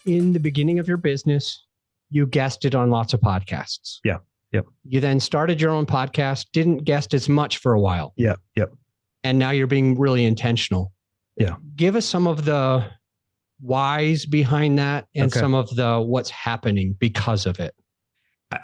In the beginning of your business, you guested on lots of podcasts. Yeah. Yep. You then started your own podcast, didn't guest as much for a while. Yeah. Yep. And now you're being really intentional. Yeah. Give us some of the whys behind that and some of the what's happening because of it.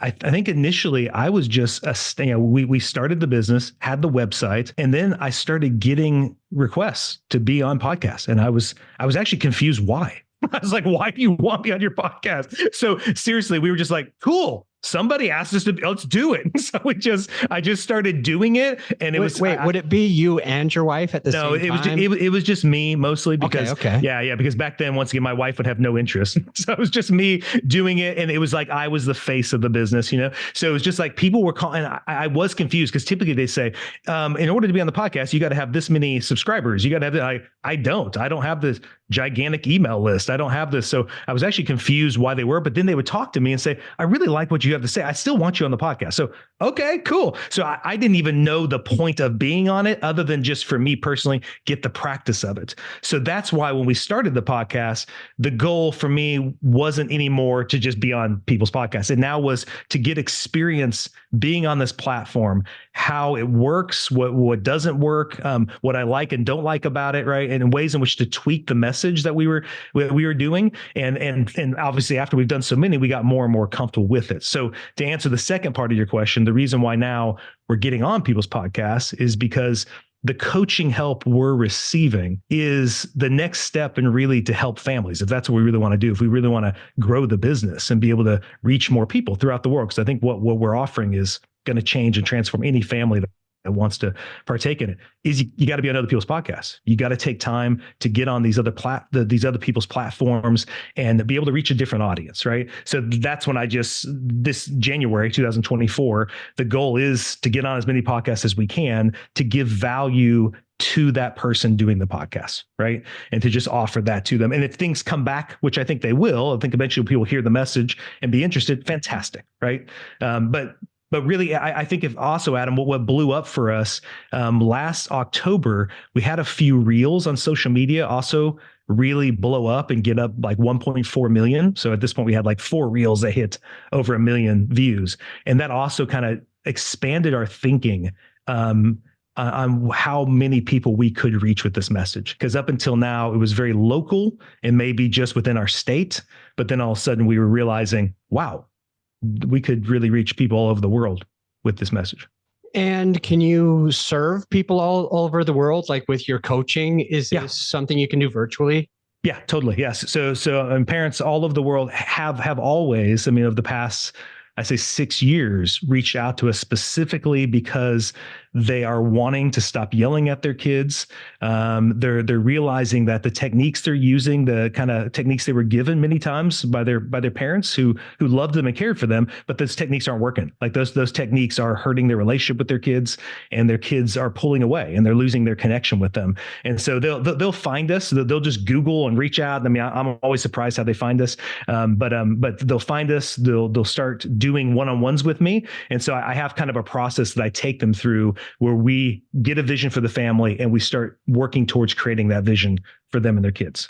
I think initially I was just we started the business, had the website, and then I started getting requests to be on podcasts. And I was actually confused why. I was like, why do you want me on your podcast? So seriously, we were just like, cool. Somebody asked us to, let's do it. So I just started doing it. And it would it be you and your wife at the same time? No, it was just me mostly because, because back then, once again, my wife would have no interest. So it was just me doing it. And it was like, I was the face of the business, So it was just like people were calling, I was confused because typically they say, in order to be on the podcast, you got to have this many subscribers. You got to have I don't have this gigantic email list. I don't have this. So I was actually confused why they were, but then they would talk to me and say, I really like what you have to say. I still want you on the podcast. So, okay, cool. So I didn't even know the point of being on it other than just for me personally, get the practice of it. So that's why when we started the podcast, the goal for me wasn't anymore to just be on people's podcasts. It now was to get experience being on this platform, how it works, what doesn't work, what I like and don't like about it, right? And in ways in which to tweak the message that we were doing. And obviously after we've done so many, we got more and more comfortable with it. So to answer the second part of your question, the reason why now we're getting on people's podcasts is because the coaching help we're receiving is the next step in really to help families. If that's what we really want to do, if we really want to grow the business and be able to reach more people throughout the world. Because I think what we're offering is going to change and transform any family that wants to partake in it, is you got to be on other people's podcasts. You got to take time to get on these other people's platforms and be able to reach a different audience, right? So that's when this January 2024, the goal is to get on as many podcasts as we can to give value to that person doing the podcast, right? And to just offer that to them. And if things come back, which I think they will, I think eventually people hear the message and be interested, fantastic, right? But really, I think if also, Adam, what blew up for us last October, we had a few reels on social media also really blow up and get up like 1.4 million. So at this point, we had like 4 reels that hit over 1 million views. And that also kind of expanded our thinking on how many people we could reach with this message. Because up until now, it was very local and maybe just within our state. But then all of a sudden we were realizing, wow, we could really reach people all over the world with this message. And can you serve people all over the world? Like with your coaching, is this something you can do virtually? Yeah, totally. Yes. So parents all over the world have always, of the past, I say 6 years, reached out to us specifically because they are wanting to stop yelling at their kids. They're realizing that the techniques they're using, the kind of techniques they were given many times by their parents who loved them and cared for them, but those techniques aren't working. Like those techniques are hurting their relationship with their kids, and their kids are pulling away and they're losing their connection with them. And so they'll find us. They'll just Google and reach out. I'm always surprised how they find us. But they'll find us. They'll start doing one-on-ones with me. And so I have kind of a process that I take them through, where we get a vision for the family and we start working towards creating that vision for them and their kids.